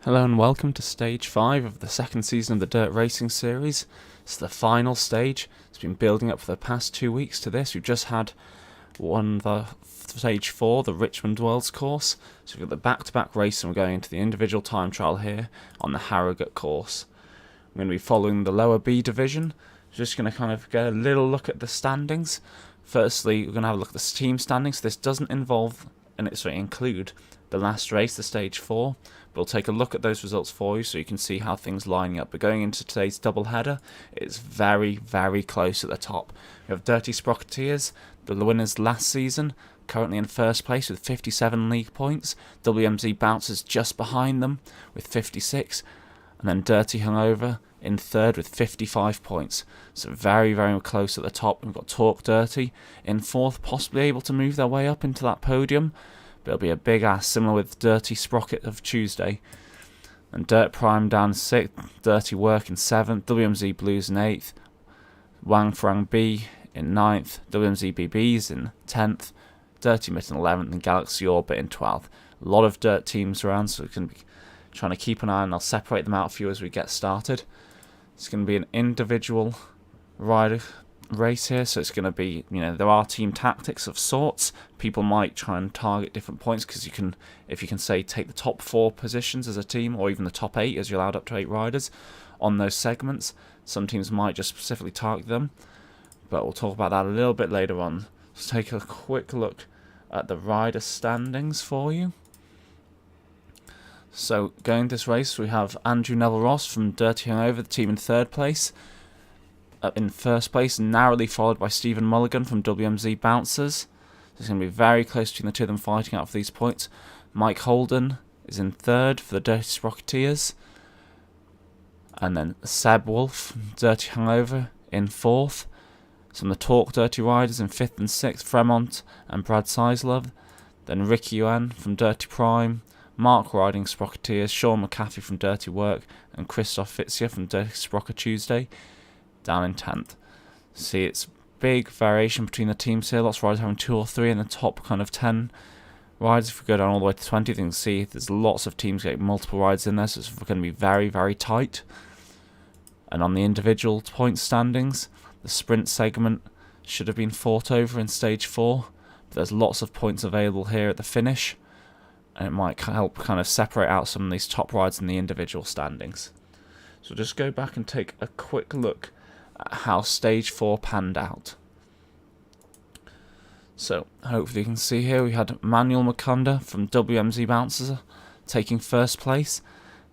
Hello and welcome to Stage 5 of the second season of the Dirt Racing series. It's the final stage. It's been building up for the past 2 weeks to this. We've just had the Stage 4, the Richmond Worlds course. So we've got the back-to-back race and we're going into the individual time trial here on the Harrogate course. I'm going to be following the lower B division. Just going to kind of get a little look at the standings. Firstly, we're going to have a look at the team standings. This doesn't include the last race, the Stage 4. We'll take a look at those results for you so you can see how things are lining up. But going into today's double header, it's very, very close at the top. We have Dirty Sprocketeers, the winners last season, currently in first place with 57 league points. WMZ Bouncers just behind them with 56. And then Dirty Hungover in third with 55 points. So very, very close at the top. We've got Talk Dirty in fourth, possibly able to move their way up into that podium. But it'll be a big ass, similar with Dirty Sprocket of Tuesday. And Dirt Prime down 6th, Dirty Work in 7th, WMZ Blues in 8th, Wang Frang B in 9th, WMZ BBs in 10th, Dirty Mitt in 11th, and Galaxy Orbit in 12th. A lot of Dirt teams around, so we can be trying to keep an eye on. I'll separate them out for you as we get started. It's going to be an individual rider race here, so it's going to be, there are team tactics of sorts. People might try and target different points because if you can say take the top 4 positions as a team, or even the top 8 as you're allowed up to 8 riders on those segments. Some teams might just specifically target them, but we'll talk about that a little bit later on. Let's take a quick look at the rider standings for you. So going this race, we have Andrew Neville Ross from Dirty Hungover, the team in 3rd place. In first place, narrowly followed by Stephen Mulligan from WMZ Bouncers. So it's going to be very close between the two of them fighting out for these points. Mike Holden is in 3rd for the Dirty Sprocketeers. And then Seb Wolf from Dirty Hungover in 4th. Some of the Talk Dirty riders in 5th and 6th, Fremont and Brad Sizelove. Then Ricky Yuan from Dirty Prime. Mark riding Sprocketeers, Sean McAfee from Dirty Work, and Christoph Fitzia from Dirty Sprocker Tuesday down in 10th. See, it's big variation between the teams here. Lots of riders having 2 or 3 in the top kind of 10 riders. If we go down all the way to 20, you can see there's lots of teams getting multiple rides in there, so it's going to be very, very tight. And on the individual point standings, the sprint segment should have been fought over in Stage 4, but there's lots of points available here at the finish, and it might help kind of separate out some of these top rides in the individual standings. So just go back and take a quick look at how Stage 4 panned out. So hopefully you can see here we had Manuel Mukunda from WMZ Bouncers taking first place.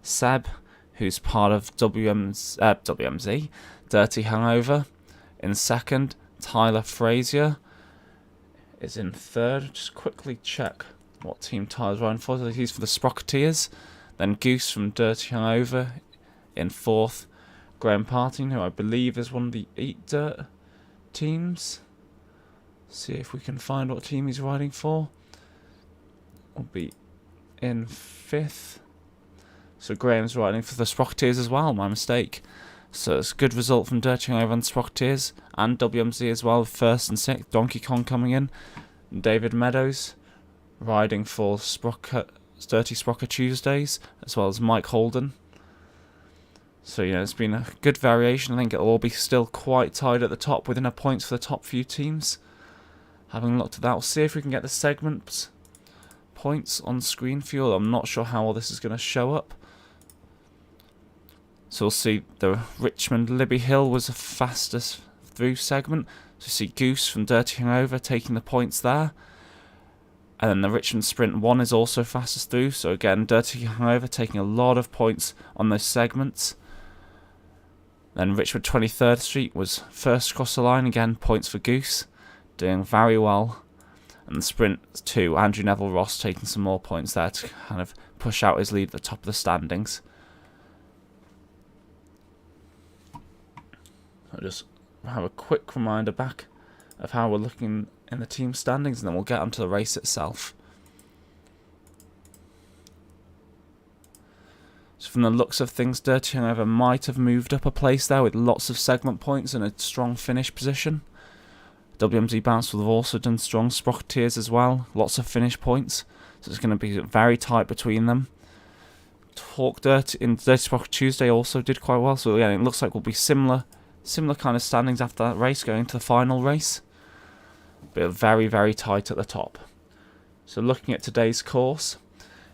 Seb, who's part of WMZ Dirty Hungover, in 2nd. Tyler Frazier is in 3rd. Just quickly check what team Tyler's riding for. He's for the Sprocketeers. Then Goose from Dirty Hungover in 4th. Graham Parting, who I believe is one of the 8 Dirt teams. See if we can find what team he's riding for. Will be in 5th. So Graham's riding for the Sprocketeers as well, my mistake. So it's a good result from Dirty Hungover and Sprocketeers, and WMZ as well, 1st and 6th. Donkey Kong coming in. And David Meadows riding for Dirty Sprocker Tuesdays, as well as Mike Holden. So, it's been a good variation. I think it'll all be still quite tight at the top within a points for the top few teams. Having looked at that, we'll see if we can get the segment points on screen for you. I'm not sure how all this is going to show up. So we'll see the Richmond Libby Hill was the fastest through segment. So you see Goose from Dirty Hungover taking the points there. And then the Richmond Sprint 1 is also fastest through. So again, Dirty Hungover taking a lot of points on those segments. Then Richmond 23rd Street was first across the line. Again, points for Goose, doing very well. And the Sprint 2, Andrew Neville Ross taking some more points there to kind of push out his lead at the top of the standings. I'll just have a quick reminder back of how we're looking in the team standings, and then we'll get onto the race itself. So from the looks of things, Dirty Hungover might have moved up a place there with lots of segment points and a strong finish position. WMZ Bounce will have also done strong. Sprocketeers as well, lots of finish points. So it's going to be very tight between them. Talk Dirty in Dirty Sprocket Tuesday also did quite well. So yeah, it looks like we'll be similar kind of standings after that race going into the final race. But very, very tight at the top. So looking at today's course,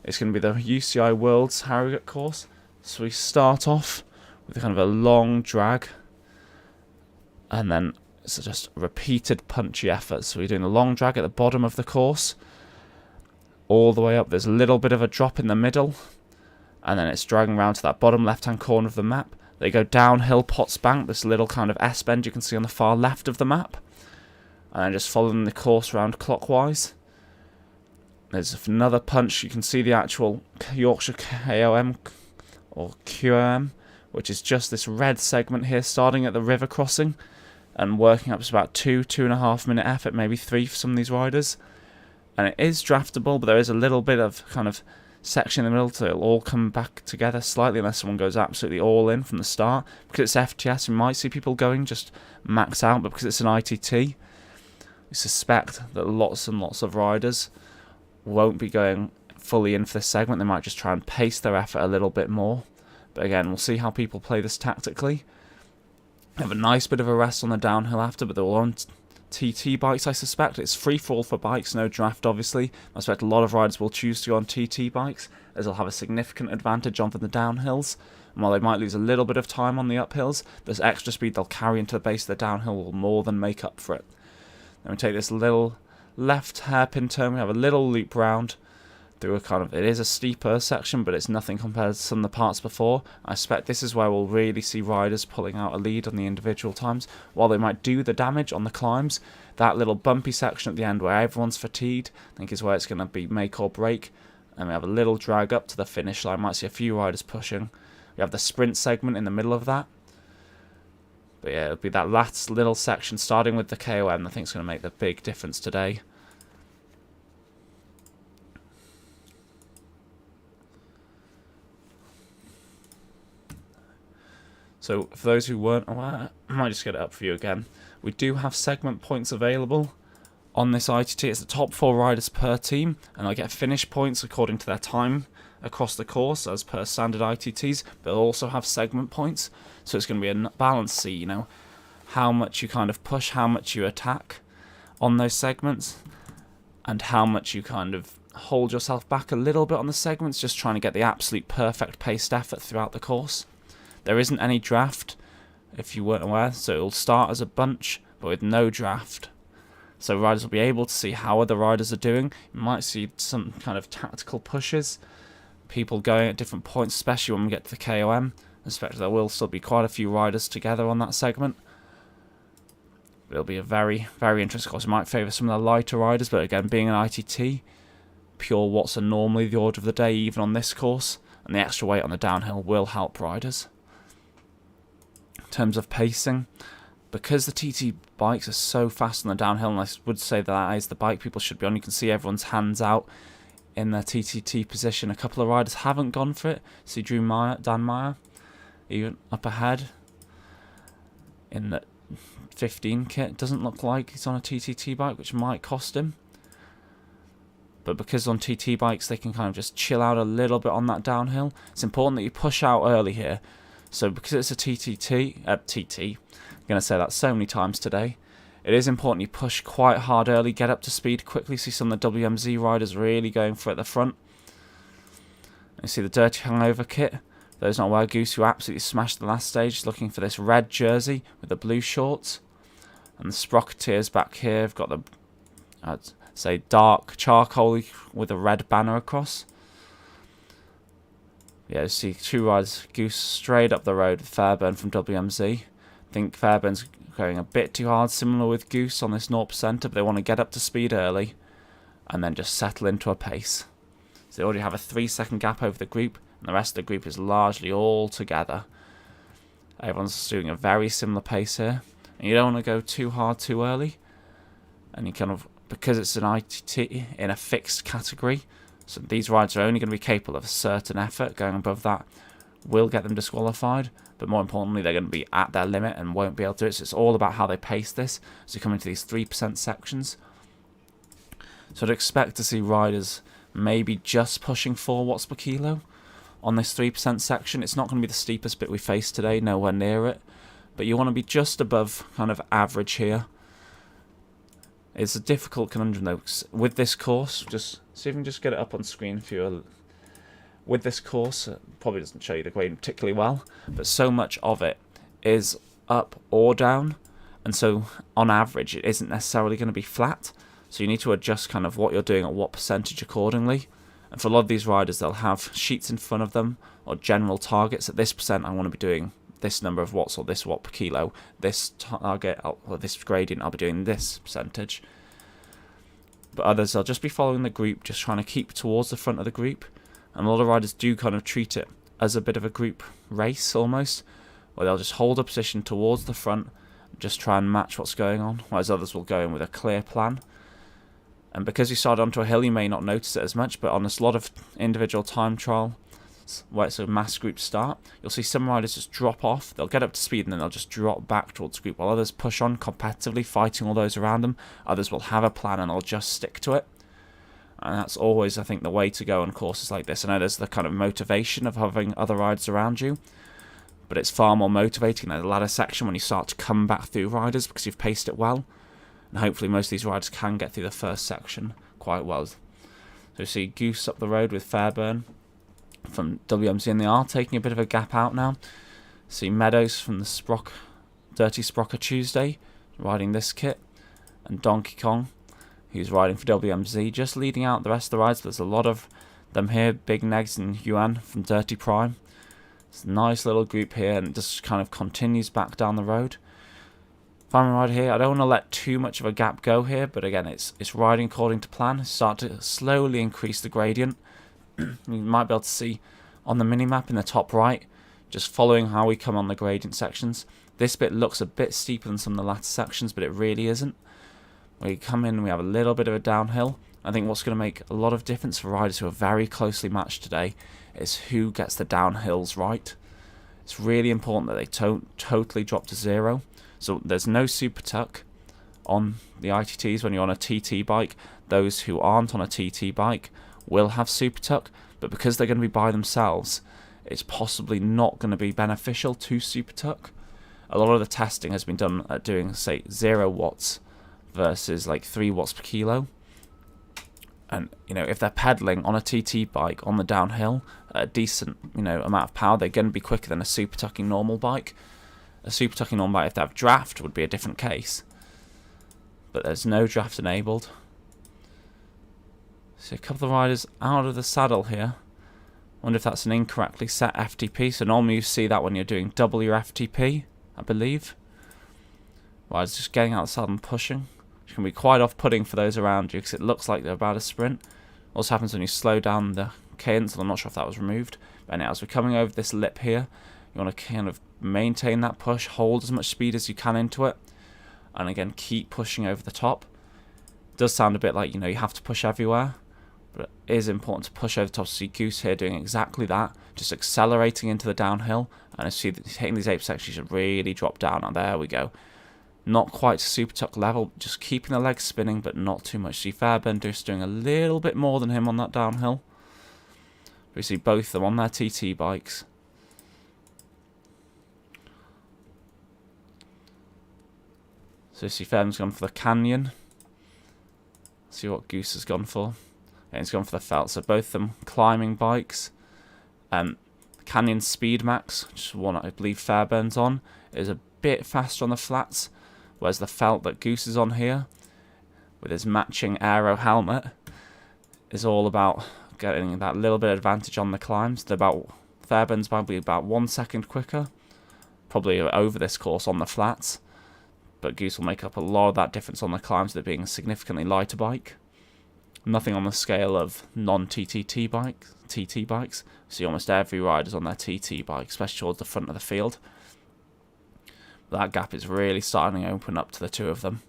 it's going to be the UCI Worlds Harrogate course. So we start off with kind of a long drag, and then it's just repeated punchy efforts. So we're doing a long drag at the bottom of the course, all the way up. There's a little bit of a drop in the middle, and then it's dragging around to that bottom left-hand corner of the map. They go downhill Potts Bank, this little kind of S-bend you can see on the far left of the map, and then just following the course round clockwise. There's another punch. You can see the actual Yorkshire KOM or QOM, which is just this red segment here, starting at the river crossing and working up to about 2.5 minute effort, maybe 3 for some of these riders. And it is draftable, but there is a little bit of kind of section in the middle, so it'll all come back together slightly unless someone goes absolutely all in from the start. Because it's FTS, we might see people going just max out, but because it's an ITT, we suspect that lots and lots of riders won't be going fully in for this segment. They might just try and pace their effort a little bit more. But again, we'll see how people play this tactically. Have a nice bit of a rest on the downhill after, but they're all on TT bikes, I suspect. It's free for all for bikes, no draft obviously. I expect a lot of riders will choose to go on TT bikes, as they'll have a significant advantage on the downhills. And while they might lose a little bit of time on the uphills, this extra speed they'll carry into the base of the downhill will more than make up for it. Then we take this little left hairpin turn, we have a little loop round through a kind of, it is a steeper section, but it's nothing compared to some of the parts before. I expect this is where we'll really see riders pulling out a lead on the individual times. While they might do the damage on the climbs, that little bumpy section at the end where everyone's fatigued, I think is where it's going to be make or break. And we have a little drag up to the finish line, might see a few riders pushing. We have the sprint segment in the middle of that. But yeah, it'll be that last little section starting with the KOM I think is going to make the big difference today. So for those who weren't aware, I might just get it up for you again. We do have segment points available on this ITT. It's the top 4 riders per team, and they'll get finish points according to their time across the course as per standard ITTs, but they'll also have segment points. So it's going to be a balance, see, you know, how much you kind of push, how much you attack on those segments, and how much you kind of hold yourself back a little bit on the segments, just trying to get the absolute perfect paced effort throughout the course. There isn't any draft, if you weren't aware, so it'll start as a bunch, but with no draft. So riders will be able to see how other riders are doing. You might see some kind of tactical pushes, people going at different points, especially when we get to the KOM. I expect there will still be quite a few riders together on that segment. It'll be a very, very interesting course. It might favour some of the lighter riders, but again, being an ITT, pure watts are normally the order of the day, even on this course, and the extra weight on the downhill will help riders. In terms of pacing, because the TT bikes are so fast on the downhill, and I would say that is the bike people should be on, you can see everyone's hands out in their TTT position. A couple of riders haven't gone for it. See Dan Meyer, even up ahead in the 15 kit. Doesn't look like he's on a TTT bike, which might cost him. But because on TT bikes they can kind of just chill out a little bit on that downhill, it's important that you push out early here. So because it's a TT, I'm going to say that so many times today, it is important you push quite hard early, get up to speed quickly. See some of the WMZ riders really going for it at the front. You see the Dirty Hangover kit. Those not aware, Goose, who absolutely smashed the last stage, looking for this red jersey with the blue shorts. And the Sprocketeers back here have got the, I'd say, dark charcoal with a red banner across. Yeah, you see 2 riders, Goose straight up the road with Fairburn from WMZ. I think Fairburn's going a bit too hard, similar with Goose on this 0%, but they want to get up to speed early and then just settle into a pace. So they already have a 3-second gap over the group, and the rest of the group is largely all together. Everyone's doing a very similar pace here, and you don't want to go too hard too early. And you kind of, because it's an ITT in a fixed category, so these riders are only going to be capable of a certain effort. Going above that will get them disqualified, but more importantly, they're going to be at their limit and won't be able to do it. So it's all about how they pace this as you come into these 3% sections. So I'd expect to see riders maybe just pushing 4 watts per kilo on this 3% section. It's not going to be the steepest bit we faced today, nowhere near it. But you want to be just above kind of average here. It's a difficult conundrum though. With this course, just see if we can just get it up on screen for you. With this course, it probably doesn't show you the gradient particularly well, but so much of it is up or down, and so on average it isn't necessarily going to be flat, so you need to adjust kind of what you're doing at what percentage accordingly. And for a lot of these riders, they'll have sheets in front of them or general targets. At this percent I want to be doing this number of watts or this watt per kilo, this target or this gradient I'll be doing this percentage. But others, I'll just be following the group, just trying to keep towards the front of the group. And a lot of riders do kind of treat it as a bit of a group race almost, where they'll just hold a position towards the front, just try and match what's going on, whereas others will go in with a clear plan. And because you start onto a hill, you may not notice it as much, but on a lot of individual time trial, where it's a mass group start, you'll see some riders just drop off, they'll get up to speed and then they'll just drop back towards the group, while others push on competitively, fighting all those around them. Others will have a plan and they'll just stick to it. And that's always, I think, the way to go on courses like this. I know there's the kind of motivation of having other riders around you, but it's far more motivating in the ladder section when you start to come back through riders because you've paced it well. And hopefully most of these riders can get through the first section quite well. So you see Goose up the road with Fairburn from WMZ, and they are taking a bit of a gap out now. See Meadows from the Dirty Sprocker Tuesday riding this kit, and Donkey Kong, who's riding for WMZ, just leading out the rest of the rides. There's a lot of them here. Big Negs and Yuan from Dirty Prime. It's a nice little group here, and it just kind of continues back down the road. Final ride here, I don't want to let too much of a gap go here, but again, it's riding according to plan. Start to slowly increase the gradient. You might be able to see on the mini-map in the top right, just following how we come on the gradient sections. This bit looks a bit steeper than some of the latter sections, but it really isn't. We come in, we have a little bit of a downhill. I think what's going to make a lot of difference for riders who are very closely matched today is who gets the downhills right. It's really important that they don't totally drop to zero. So there's no super tuck on the ITTs when you're on a TT bike. Those who aren't on a TT bike will have super tuck, but because they're going to be by themselves, it's possibly not going to be beneficial to super tuck. A lot of the testing has been done at doing, say, 0 watts versus like 3 watts per kilo. And, you know, if they're pedaling on a TT bike on the downhill at a decent, amount of power, they're going to be quicker than a super tucking normal bike. A super tucking normal bike, if they have draft, would be a different case. But there's no draft enabled. So a couple of riders out of the saddle here. Wonder if that's an incorrectly set FTP. So normally you see that when you're doing double your FTP, I believe. Riders just getting out of the saddle and pushing, which can be quite off-putting for those around you because it looks like they're about to sprint. Also happens when you slow down the cadence, and I'm not sure if that was removed. But anyhow, as we're coming over this lip here, you want to kind of maintain that push, hold as much speed as you can into it, and again keep pushing over the top. It does sound a bit like, you have to push everywhere, but it is important to push over the top. So see Goose here doing exactly that, just accelerating into the downhill, and as you see hitting these apex sections, you should really drop down. And there we go. Not quite super tuck level, just keeping the legs spinning, but not too much. See Fairburn just doing a little bit more than him on that downhill. We see both of them on their TT bikes. So see Fairbairn's gone for the canyon. See what Goose has gone for. And he's gone for the felt. So both of them climbing bikes. Canyon Speed Max, which is one I believe Fairburn's on, is a bit faster on the flats, whereas the felt that Goose is on here, with his matching aero helmet, is all about getting that little bit of advantage on the climbs. Fairburn's probably about 1 second quicker, probably over this course on the flats, but Goose will make up a lot of that difference on the climbs, there being a significantly lighter bike. Nothing on the scale of non-TT bikes. See almost every rider's on their TT bike, especially towards the front of the field. But that gap is really starting to open up to the two of them.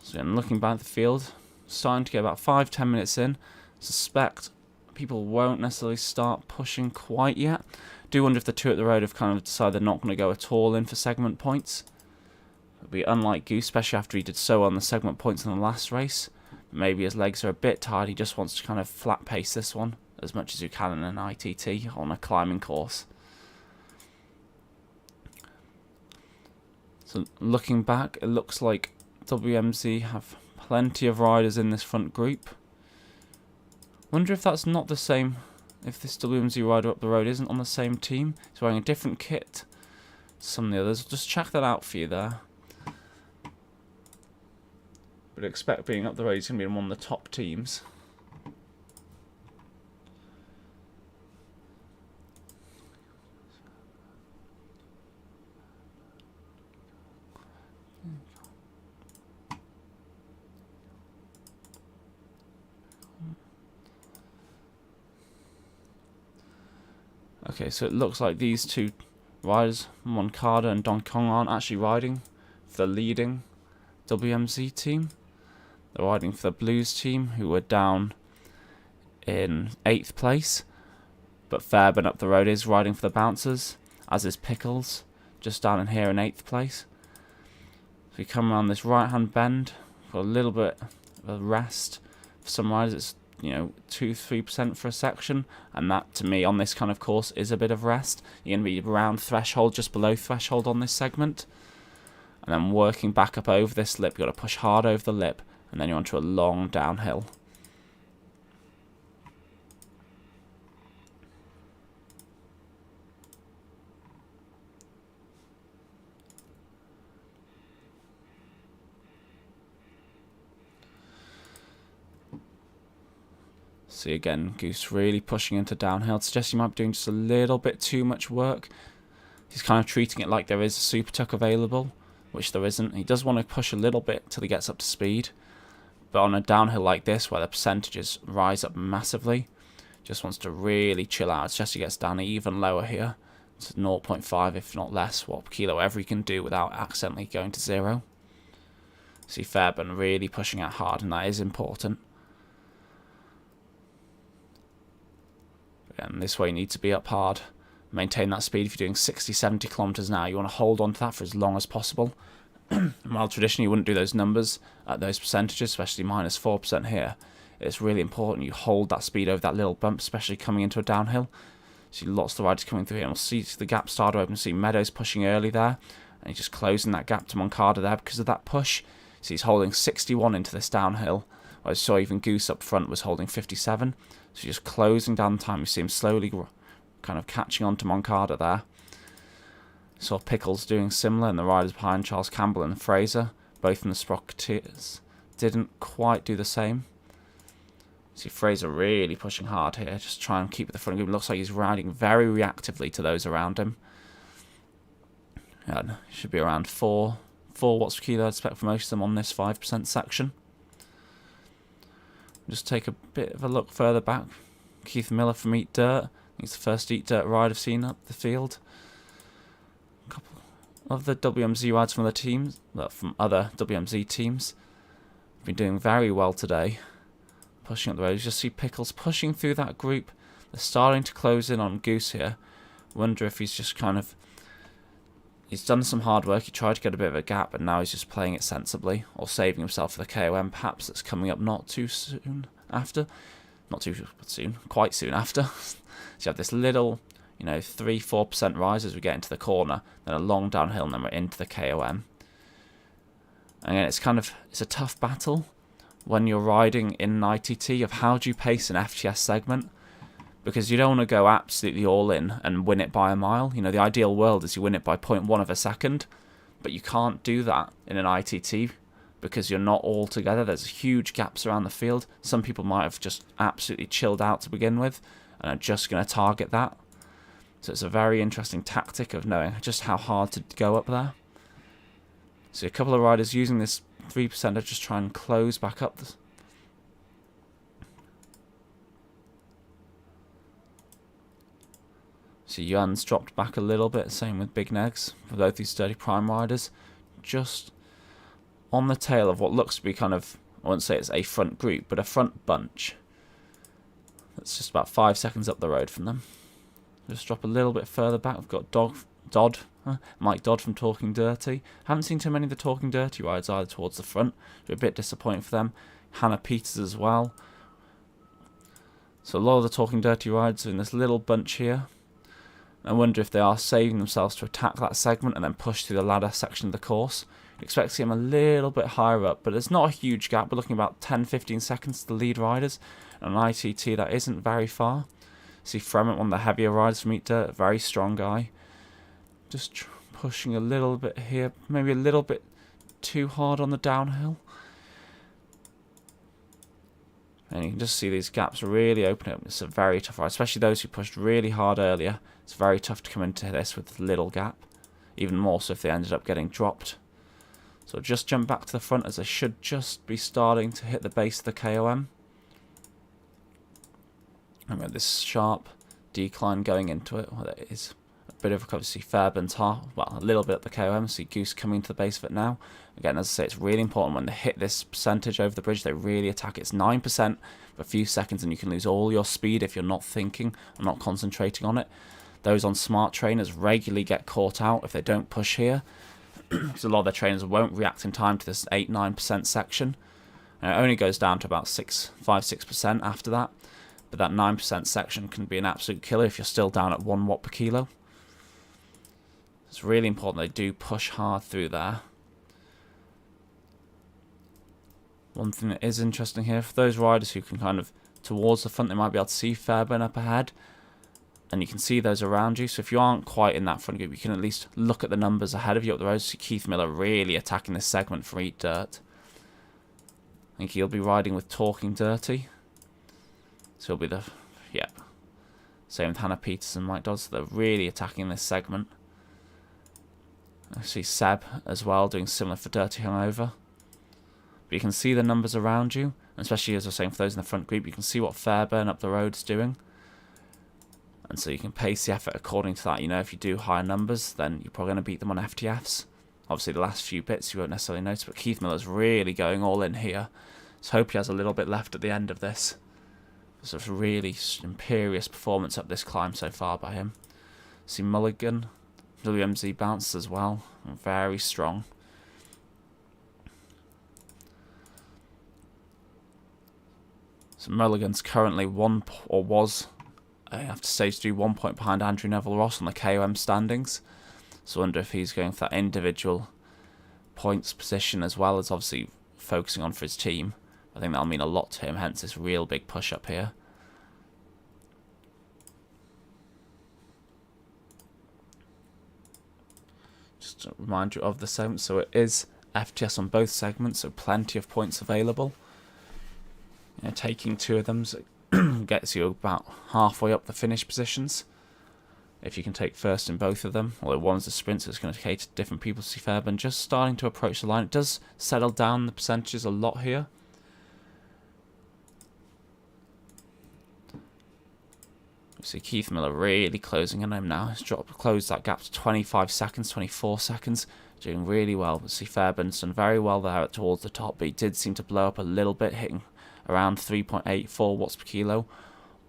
So I'm looking back at the field, starting to get about 5-10 minutes in. Suspect people won't necessarily start pushing quite yet. Do wonder if the two at the road have kind of decided they're not going to go at all in for segment points. It'd be unlike Goose, especially after he did so on the segment points in the last race. Maybe his legs are a bit tired. He just wants to kind of flat pace this one as much as you can in an ITT on a climbing course. So looking back, it looks like WMZ have plenty of riders in this front group. Wonder if that's not the same, if this WMZ rider up the road isn't on the same team. He's wearing a different kit to some of the others. Just check that out for you there. But expect being up the road he's going to be in one of the top teams. Okay, so it looks like these two riders, Moncada and Don Kong, aren't actually riding for the leading WMZ team. They're riding for the Blues team, who were down in 8th place. But Fairbairn up the road is riding for the Bouncers, as is Pickles, just down in here in 8th place. So we come around this right-hand bend for a little bit of a rest. For some riders, it's 2-3% for a section, and that to me on this kind of course is a bit of rest. You're going to be around threshold, just below threshold on this segment, and then working back up over this lip. You've got to push hard over the lip, and then you're onto a long downhill. See again, Goose really pushing into downhill. I'd suggest you might be doing just a little bit too much work. He's kind of treating it like there is a super tuck available, which there isn't. He does want to push a little bit till he gets up to speed. But on a downhill like this, where the percentages rise up massively, just wants to really chill out. It's just he gets down even lower here. It's 0.5, if not less, watt per kilo, whatever he can do without accidentally going to 0. See Fairbairn really pushing out hard, and that is important. And this way you need to be up hard, maintain that speed. If you're doing 60-70 kilometers an hour, you want to hold on to that for as long as possible. While traditionally you wouldn't do those numbers at those percentages, especially -4% here, it's really important you hold that speed over that little bump, especially coming into a downhill. See lots of the riders coming through here, and we'll see the gap start to open. See Meadows pushing early there, and he's just closing that gap to Moncada there because of that push. See he's holding 61 into this downhill, whereas I saw even Goose up front was holding 57. So just closing down the time. You see him slowly kind of catching on to Moncada there. Saw Pickles doing similar, and the riders behind, Charles Campbell and Fraser, both in the Sprocketeers, didn't quite do the same. See Fraser really pushing hard here, just trying to keep at the front group. It looks like he's riding very reactively to those around him. And should be around 4 watts per kilo, I'd expect for most of them on this 5% section. Just take a bit of a look further back. Keith Miller from Eat Dirt. He's the first Eat Dirt ride I've seen up the field. A couple of the WMZ rides from other teams, from other WMZ teams, have been doing very well today. Pushing up the road. You just see Pickles pushing through that group. They're starting to close in on Goose here. Wonder if he's just kind of... He's done some hard work. He tried to get a bit of a gap, and now he's just playing it sensibly, or saving himself for the KOM, perhaps, that's coming up not too soon after. Not too soon, quite soon after. So you have this little, 3-4% rise as we get into the corner, then a long downhill, and then we're into the KOM. And again, it's a tough battle when you're riding in an ITT of how do you pace an FTS segment. Because you don't want to go absolutely all in and win it by a mile. The ideal world is you win it by 0.1 of a second. But you can't do that in an ITT because you're not all together. There's huge gaps around the field. Some people might have just absolutely chilled out to begin with and are just going to target that. So it's a very interesting tactic of knowing just how hard to go up there. So a couple of riders using this 3% to just try and close back up the... See, Yuan's dropped back a little bit, same with Big Negs, for both these sturdy prime riders. Just on the tail of what looks to be kind of, I wouldn't say it's a front group, but a front bunch. It's just about 5 seconds up the road from them. Just drop a little bit further back. We've got Mike Dodd from Talking Dirty. Haven't seen too many of the Talking Dirty rides either towards the front. A bit disappointing for them. Hannah Peters as well. So a lot of the Talking Dirty rides are in this little bunch here. I wonder if they are saving themselves to attack that segment and then push through the ladder section of the course. You'd expect to see them a little bit higher up, but there's not a huge gap. We're looking about 10-15 seconds to the lead riders. And on ITT, that isn't very far. See Fremont, one of the heavier riders from Eat Dirt, very strong guy. Just pushing a little bit here, maybe a little bit too hard on the downhill. And you can just see these gaps really open up. It's a very tough ride, especially those who pushed really hard earlier. It's very tough to come into this with a little gap. Even more so if they ended up getting dropped. So just jump back to the front as they should just be starting to hit the base of the KOM. And we have this sharp decline going into it. Well, it is a bit of a cover. See Fairburn's half, well, a little bit at the KOM. See Goose coming to the base of it now. Again, as I say, it's really important when they hit this percentage over the bridge, they really attack. It's 9% for a few seconds, and you can lose all your speed if you're not thinking or not concentrating on it. Those on smart trainers regularly get caught out if they don't push here. Because a lot of their trainers won't react in time to this 8-9% section. And it only goes down to about 5-6% after that. But that 9% section can be an absolute killer if you're still down at 1 watt per kilo. It's really important they do push hard through there. One thing that is interesting here, for those riders who can kind of towards the front, they might be able to see Fairburn up ahead. And you can see those around you. So if you aren't quite in that front group, you can at least look at the numbers ahead of you up the road. See Keith Miller really attacking this segment for Eat Dirt. I think he'll be riding with Talking Dirty. So he'll be same with Hannah Peters and Mike Dodd. So they're really attacking this segment. I see Seb as well doing similar for Dirty Hungover. But you can see the numbers around you, especially as I was saying for those in the front group, you can see what Fairburn up the road is doing. And so you can pace the effort according to that. You know, if you do higher numbers, then you're probably going to beat them on FTFs. Obviously, the last few bits you won't necessarily notice, but Keith Miller's really going all in here. So hope he has a little bit left at the end of this. It's a really imperious performance up this climb so far by him. See Mulligan, WMZ bounces as well, very strong. So Mulligan's currently after stage 3, 1 point behind Andrew Neville Ross on the KOM standings. So I wonder if he's going for that individual points position as well as obviously focusing on for his team. I think that'll mean a lot to him, hence this real big push up here. Just to remind you of the segment, so it is FTS on both segments, so plenty of points available. You know, taking 2 of them gets you about halfway up the finish positions. If you can take first in both of them, although one's a sprint, so it's going to cater to different people. See Fairburn just starting to approach the line. It does settle down the percentages a lot here. See Keith Miller really closing in on him now. He's closed that gap to 25 seconds, 24 seconds. Doing really well. But see Fairburn's done very well there towards the top, but he did seem to blow up a little bit, hitting around 3.84 watts per kilo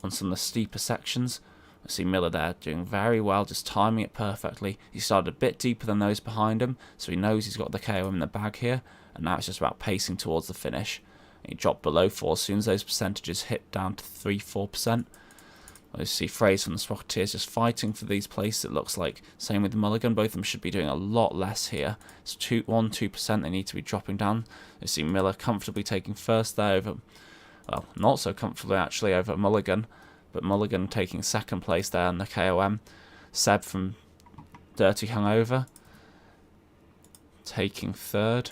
on some of the steeper sections. I see Miller there doing very well, just timing it perfectly. He started a bit deeper than those behind him, so he knows he's got the KO in the bag here, and now it's just about pacing towards the finish. He dropped below 4 as soon as those percentages hit down to 3-4%. I see Fraser and the Sprocketeers just fighting for these places, it looks like. Same with Mulligan, both of them should be doing a lot less here. It's 1-2% they need to be dropping down. I see Miller comfortably taking first there over, well, not so comfortably actually over Mulligan, but Mulligan taking second place there in the KOM. Seb from Dirty Hungover taking third.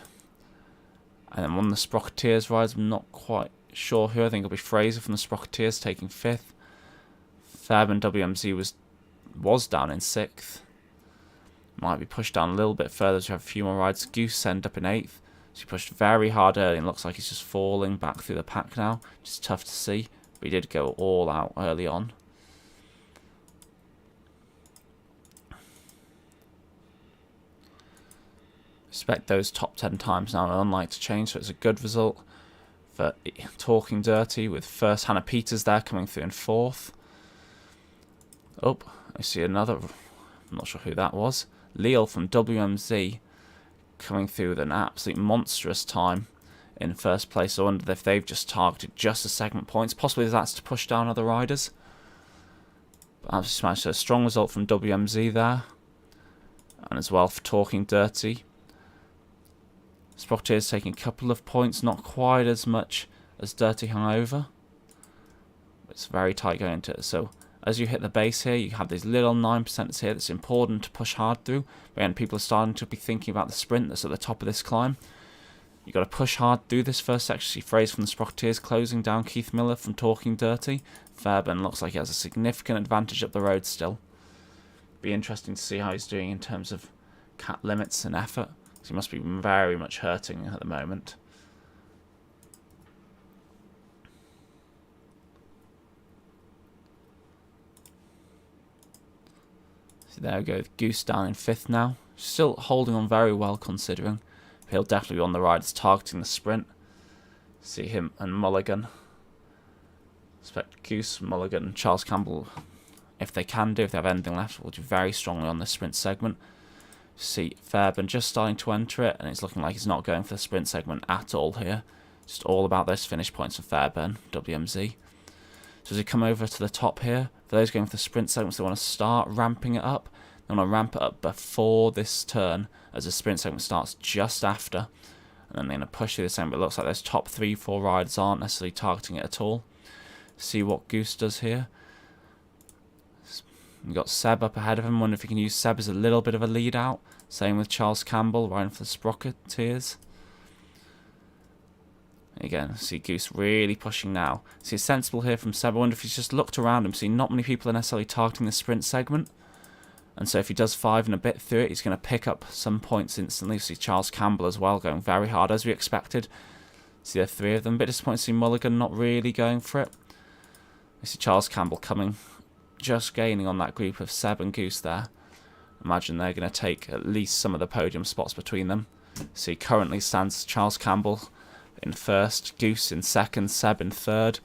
And then one of the Sprocketeers rides, I'm not quite sure who, I think it'll be Fraser from the Sprocketeers taking 5th. Fairburn WMZ was down in 6th. Might be pushed down a little bit further to have a few more rides. Goose end up in 8th. So he pushed very hard early and looks like he's just falling back through the pack now. Which is tough to see. But he did go all out early on. Expect those top 10 times now are unlikely to change, so it's a good result for Talking Dirty, with first Hannah Peters there coming through in 4th. Oh, I see another, I'm not sure who that was. Leal from WMZ coming through with an absolute monstrous time in 1st place. I wonder if they've just targeted just the segment points. Possibly that's to push down other riders. But I've smashed a strong result from WMZ there. And as well for Talking Dirty. Sprocketeers taking a couple of points, not quite as much as Dirty Hungover. It's very tight going into it. So as you hit the base here, you have these little 9% here that's important to push hard through. Again, people are starting to be thinking about the sprint that's at the top of this climb. You've got to push hard through this first section. See Fraser from the Sprocketeers closing down Keith Miller from Talking Dirty. Fairbairn looks like he has a significant advantage up the road still. Be interesting to see how he's doing in terms of cat limits and effort. He must be very much hurting at the moment. So there we go, Goose down in 5th now. Still holding on very well considering. He'll definitely be on the riders targeting the sprint. See him and Mulligan. Expect Goose, Mulligan, Charles Campbell, if they can do, if they have anything left, will do very strongly on this sprint segment. See Fairbairn just starting to enter it, and it's looking like he's not going for the sprint segment at all here. Just all about those finish points for Fairbairn, WMZ. So as we come over to the top here, for those going for the sprint segments, they want to start ramping it up. They want to ramp it up before this turn, as the sprint segment starts just after. And then they're going to push through the segment, but it looks like those top 3-4 riders aren't necessarily targeting it at all. See what Goose does here. We've got Seb up ahead of him. Wonder if he can use Seb as a little bit of a lead out. Same with Charles Campbell, riding for the Sprocketeers. Again, see Goose really pushing now. See a sensible here from Seb. I wonder if he's just looked around him. See, not many people are necessarily targeting the sprint segment. And so if he does 5 and a bit through it, he's going to pick up some points instantly. See Charles Campbell as well, going very hard as we expected. See there are 3 of them. A bit disappointed to see Mulligan not really going for it. You see Charles Campbell coming, just gaining on that group of Seb and Goose there. Imagine they're going to take at least some of the podium spots between them. See, currently stands Charles Campbell in 1st, Goose in 2nd, Seb in 3rd.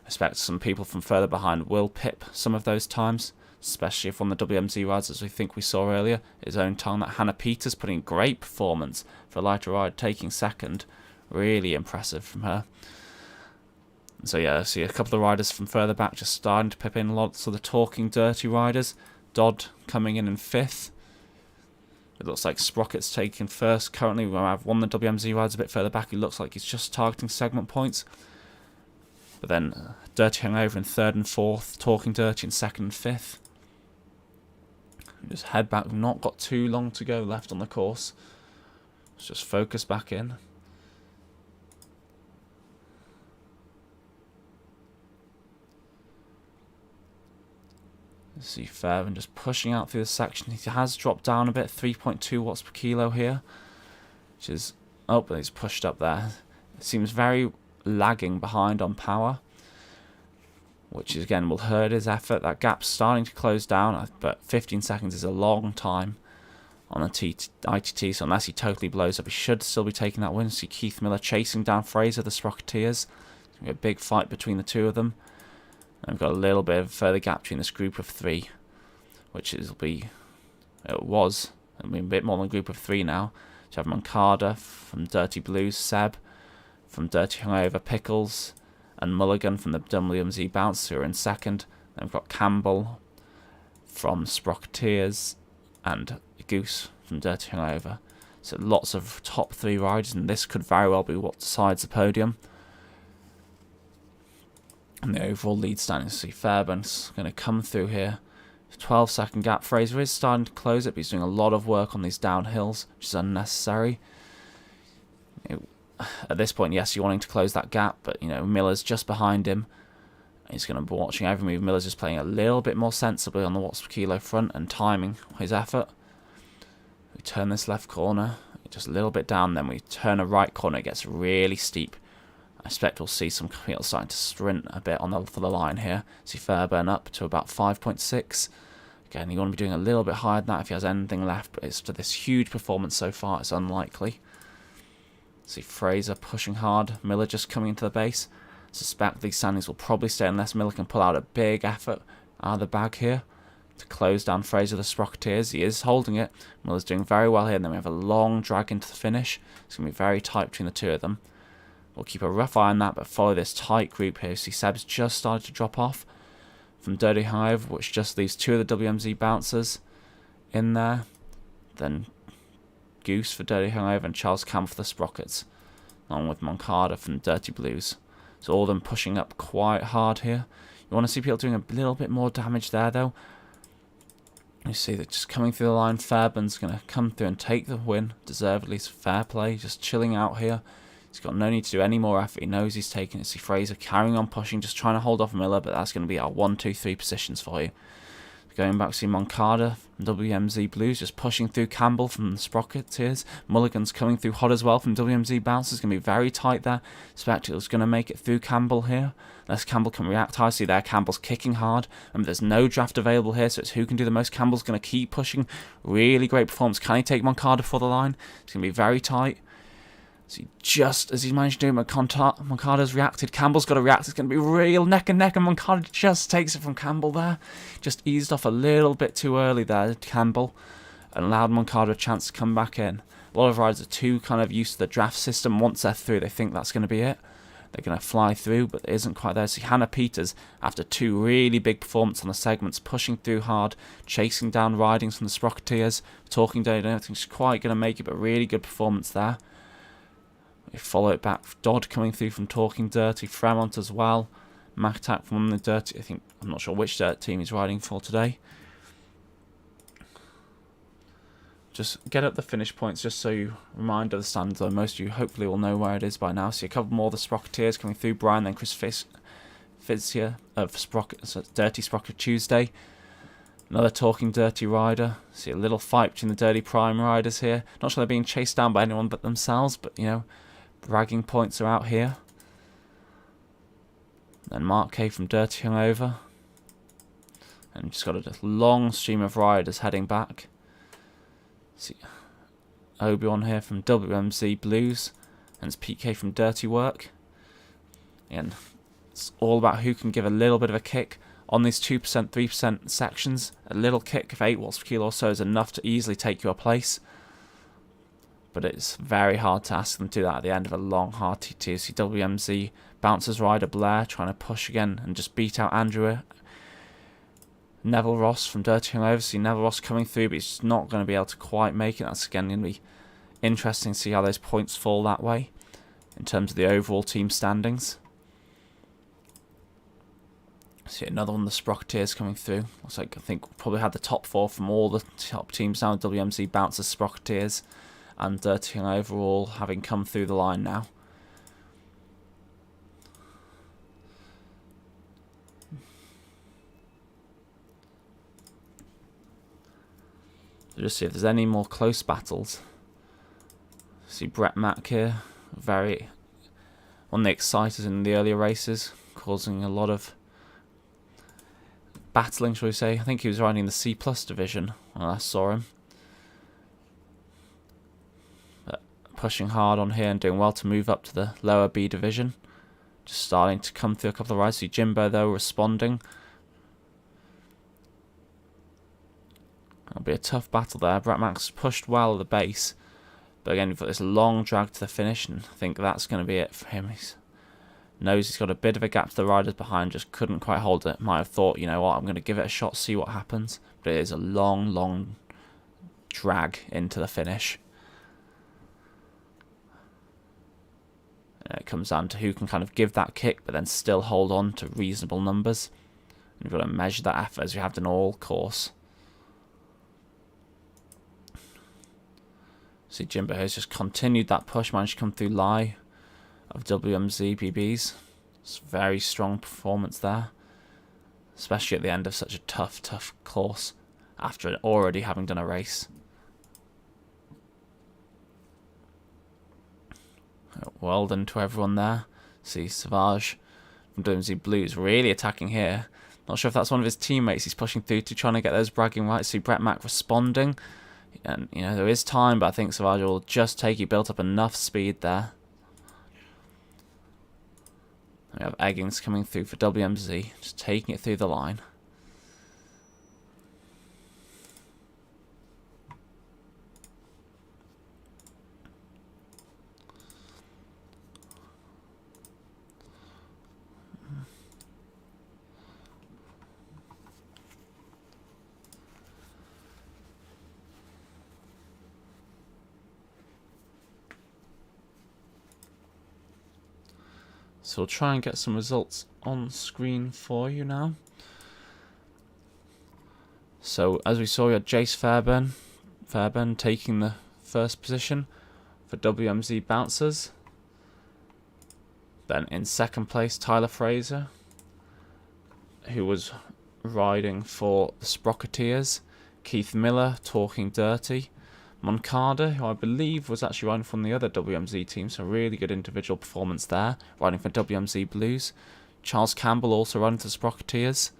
I expect some people from further behind will pip some of those times, especially if on the WMZ rides, as we think we saw earlier, his own time. That Hannah Peters putting great performance for a lighter ride, taking 2nd. Really impressive from her. So yeah, I see a couple of riders from further back just starting to pip in. Lots of the Talking Dirty riders. Dodd coming in 5th. It looks like Sprocket's taking 1st. Currently, we have one of the WMZ riders a bit further back. He looks like he's just targeting segment points. But then Dirty Hungover in 3rd and 4th. Talking Dirty in 2nd and 5th. Just head back. We've not got too long to go left on the course. Let's just focus back in. See Fairbairn just pushing out through the section. He has dropped down a bit, 3.2 watts per kilo here, which is, oh, but he's pushed up there. It seems very lagging behind on power, which again will hurt his effort. That gap's starting to close down, but 15 seconds is a long time on a ITT, so unless he totally blows up, he should still be taking that win. See Keith Miller chasing down Fraser, the Sprocketeers. It's going to be a big fight between the two of them. And we've got a little bit of further gap between this group of 3, which it'll be a bit more than a group of 3 now. So we have Moncada from Dirty Blues, Seb from Dirty Hungover, Pickles, and Mulligan from the WMZ Bounce, who are in 2nd. Then we've got Campbell from Sprocketeers and Goose from Dirty Hungover. So lots of top 3 riders, and this could very well be what decides the podium. And the overall lead standings. See Fairbairn's going to come through here. 12-second gap. Fraser is starting to close it, but he's doing a lot of work on these downhills, which is unnecessary. At this point, yes, you're wanting to close that gap, but Miller's just behind him. He's going to be watching every move. Miller's just playing a little bit more sensibly on the watts per kilo front and timing his effort. We turn this left corner, just a little bit down, then we turn a right corner. It gets really steep. I expect we'll see some people starting to sprint a bit for the line here. See Fairbairn up to about 5.6. Again, you want to be doing a little bit higher than that if he has anything left, but it's to this huge performance so far, it's unlikely. See Fraser pushing hard. Miller just coming into the base. Suspect these standings will probably stay unless Miller can pull out a big effort out of the bag here to close down Fraser the Sprocketeers. He is holding it. Miller's doing very well here, and then we have a long drag into the finish. It's going to be very tight between the two of them. We'll keep a rough eye on that, but follow this tight group here. See Seb's just started to drop off from Dirty Hive, which just leaves two of the WMZ bouncers in there. Then Goose for Dirty Hive and Charles Campbell for the Sprockets, along with Moncada from Dirty Blues. So all of them pushing up quite hard here. You want to see people doing a little bit more damage there, though. You see that just coming through the line, Fairbairn's going to come through and take the win, deservedly. So fair play, just chilling out here. He's got no need to do any more effort. He knows he's taking it. See Fraser carrying on pushing, just trying to hold off Miller, but that's going to be our 1, 2, 3 positions for you. Going back to see Moncada from WMZ Blues, just pushing through Campbell from the Sprocketeers. Mulligan's coming through hot as well from WMZ Bouncers. Going to be very tight there. Spectacle's going to make it through Campbell here. Unless Campbell can react high. See there, Campbell's kicking hard. There's no draft available here, so it's who can do the most. Campbell's going to keep pushing. Really great performance. Can he take Moncada for the line? It's going to be very tight. See, just as he's managed to do it, Moncada's reacted. Campbell's got to react. It's going to be real neck and neck, and Moncada just takes it from Campbell there. Just eased off a little bit too early there, Campbell, and allowed Moncada a chance to come back in. A lot of riders are too kind of used to the draft system. Once they're through, they think that's going to be it. They're going to fly through, but it isn't quite there. See, Hannah Peters, after 2 really big performances on the segments, pushing through hard, chasing down ridings from the Sprocketeers, talking down, I don't think she's quite going to make it, but really good performance there. We follow it back. Dodd coming through from Talking Dirty. Fremont as well. Mactac from the Dirty. I'm not sure which Dirt team he's riding for today. Just get up the finish points just so you remind of the standards, though most of you hopefully will know where it is by now. See a couple more of the Sprocketeers coming through. Brian, then Chris Fitz here of Dirty Sprocket Tuesday. Another Talking Dirty rider. See a little fight between the Dirty Prime riders here. Not sure they're being chased down by anyone but themselves, but you know, bragging points are out here. Then Mark K from Dirty Hungover. And just got a long stream of riders heading back. See Obi-Wan here from WMZ Blues. And it's PK from Dirty Work. And it's all about who can give a little bit of a kick. On these 2%, 3% sections, a little kick of 8 watts per kilo or so is enough to easily take you a place. But it's very hard to ask them to do that at the end of a long, hard TT. See WMZ Bouncers rider Blair trying to push again and just beat out Andrew. Neville Ross from Dirty Hungover. See Neville Ross coming through, but he's not going to be able to quite make it. That's again going to be interesting to see how those points fall that way in terms of the overall team standings. See another one of the Sprocketeers coming through. Looks like I think we probably had the top 4 from all the top teams now. WMZ Bouncers, Sprocketeers, and Dirty overall having come through the line now. So just see if there's any more close battles. See Brett Mack here, one of the exciters in the earlier races, causing a lot of battling, shall we say. I think he was riding the C+ division when I last saw him. But pushing hard on here and doing well to move up to the lower B division. Just starting to come through a couple of rides. See Jimbo though responding. It'll be a tough battle there. Brett Max pushed well at the base. But again, you've got this long drag to the finish, and I think that's going to be it for him. He knows he's got a bit of a gap to the riders behind, just couldn't quite hold it. Might have thought, you know what, I'm going to give it a shot, see what happens. But it is a long, long drag into the finish. And it comes down to who can kind of give that kick, but then still hold on to reasonable numbers. And you've got to measure that effort as you have done all course. See Jimbo has just continued that push, managed to come through Lie of WMZ BBs. It's a very strong performance there, especially at the end of such a tough course after already having done a race. Well done to everyone there. See Savage from WMZ Blues really attacking here. Not sure if that's one of his teammates he's pushing through to, trying to get those bragging rights. See Brett Mack responding. And, you know, there is time, but I think Savage will just take. He built up enough speed there. We have Eggings coming through for WMZ, just taking it through the line. So we'll try and get some results on screen for you now. So as we saw, we had Jace Fairbairn taking the first position for WMZ Bouncers. Then in second place, Tyler Fraser, who was riding for the Sprocketeers. Keith Miller, Talking Dirty. Moncada, who I believe was actually riding from the other WMZ team, so really good individual performance there, riding for WMZ Blues. Charles Campbell also riding for the Sprocketeers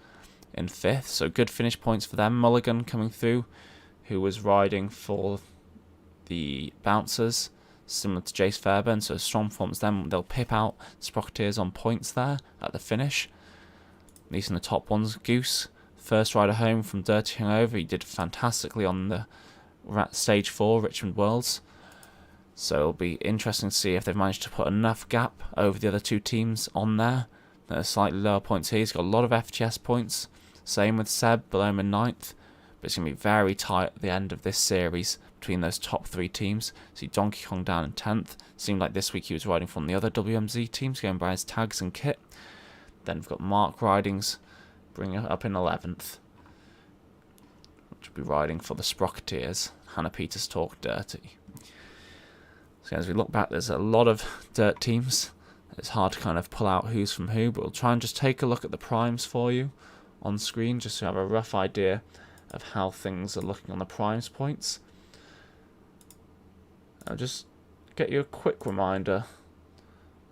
in 5th, so good finish points for them. Mulligan coming through, who was riding for the Bouncers, similar to Jace Fairbairn, so strong performance then. They'll pip out Sprocketeers on points there at the finish. These are the top ones. Goose, first rider home from Dirty Hangover, he did fantastically on the Stage 4 Richmond Worlds, so it'll be interesting to see if they've managed to put enough gap over the other two teams on there. There are slightly lower points here. He's got a lot of FTS points, same with Seb below him in 9th, but it's going to be very tight at the end of this series between those top 3 teams. See Donkey Kong down in 10th, seemed like this week he was riding from the other WMZ teams, going by his tags and kit. Then we've got Mark Ridings bringing it up in 11th, which will be riding for the Sprocketeers. Hannah Peters Talk Dirty. So as we look back, there's a lot of dirt teams. It's hard to kind of pull out who's from who, but we'll try and just take a look at the primes for you on screen, just to have a rough idea of how things are looking on the primes points. I'll just get you a quick reminder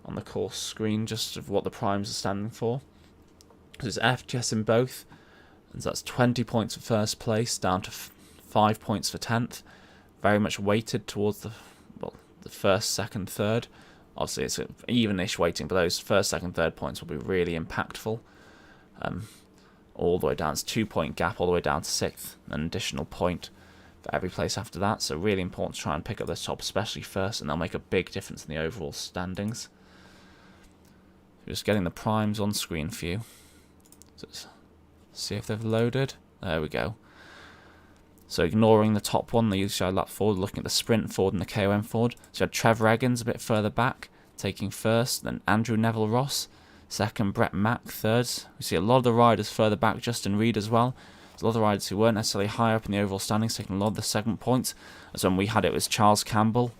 on the course screen just of what the primes are standing for. There's FTS in both, and so that's 20 points for first place, down to 5 points for 10th. Very much weighted towards the first, second, third. Obviously, it's an even-ish weighting, but those first, second, third points will be really impactful. All the way down, it's 2-point gap all the way down to 6th, an additional point for every place after that. So really important to try and pick up those top, especially first, and they'll make a big difference in the overall standings. Just getting the primes on screen for you. So let's see if they've loaded. There we go. So ignoring the top one, the UCI lap forward, looking at the sprint forward and the KOM forward. So you had Trevor Eggins a bit further back, taking first, then Andrew Neville Ross, second, Brett Mack, third. We see a lot of the riders further back, Justin Reed as well. There's a lot of riders who weren't necessarily higher up in the overall standings, taking a lot of the segment points. As when we had it was Charles Campbell,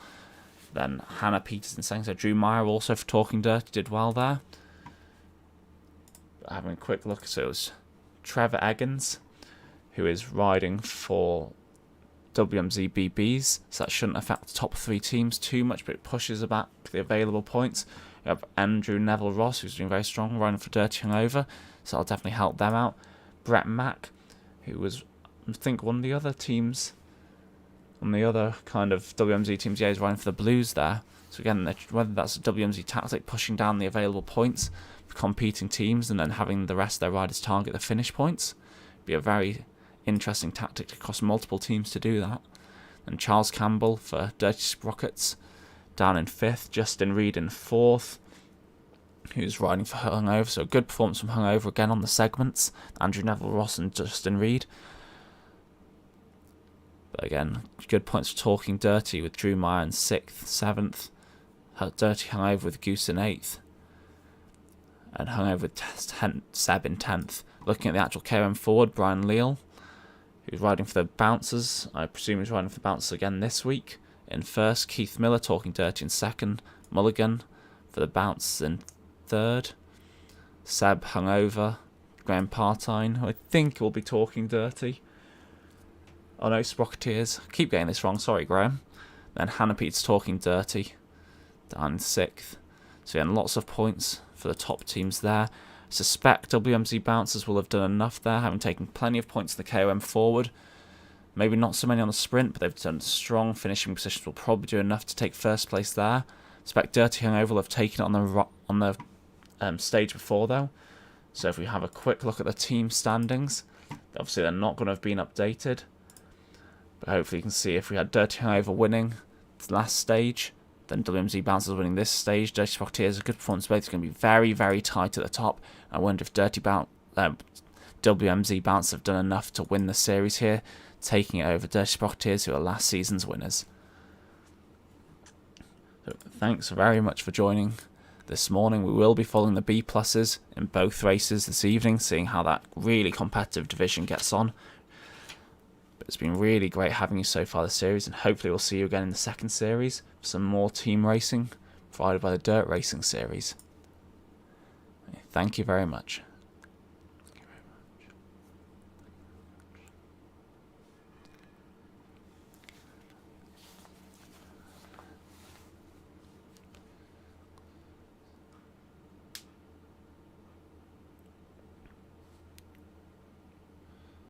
then Hannah Peters in second. So Drew Meyer also for Talking Dirty did well there. But having a quick look, so it was Trevor Eggins, who is riding for WMZ BBs, so that shouldn't affect the top 3 teams too much, but it pushes back the available points. You have Andrew Neville Ross, who's doing very strong, riding for Dirty Hangover, so that'll definitely help them out. Brett Mack, who was, I think, one of the other teams, on the other kind of WMZ teams, yeah, he's riding for the Blues there. So again, whether that's a WMZ tactic, pushing down the available points for competing teams, and then having the rest of their riders target the finish points, be a very interesting tactic across multiple teams to do that. And Charles Campbell for Dirty Sprockets down in 5th, Justin Reed in 4th, who's riding for Hungover, so a good performance from Hungover again on the segments. Andrew Neville Ross and Justin Reed. But again, good points for Talking Dirty with Drew Meyer in 6th, 7th, Dirty Hungover with Goose in 8th, and Hungover with Seb in 10th. Looking at the actual KOM forward, Brian Leal, who's riding for the Bouncers. I presume he's riding for the Bouncers again this week. In 1st, Keith Miller, Talking Dirty in 2nd. Mulligan for the Bouncers in 3rd. Seb Hungover. Graham Partine, who I think will be Talking Dirty. Oh no, Sprocketeers. I keep getting this wrong, sorry Graham. Then Hannah Peters Talking Dirty down in 6th. So again, lots of points for the top teams there. Suspect WMZ Bouncers will have done enough there, having taken plenty of points in the KOM forward. Maybe not so many on the sprint, but they've done strong finishing positions. Will probably do enough to take first place there. I expect Dirty Hangover will have taken it on the stage before, though. So if we have a quick look at the team standings, obviously they're not going to have been updated. But hopefully you can see if we had Dirty Hangover winning the last stage, then WMZ Bouncers winning this stage. Dirty Sprocketeers, a good performance both. It's going to be very, very tight at the top. I wonder if WMZ Bouncers have done enough to win the series here, taking it over Dirty Sprocketeers, who are last season's winners. So thanks very much for joining this morning. We will be following the B pluses in both races this evening, seeing how that really competitive division gets on. But it's been really great having you so far this series, and hopefully we'll see you again in the second series for some more team racing provided by the Dirt Racing series. Thank you very much.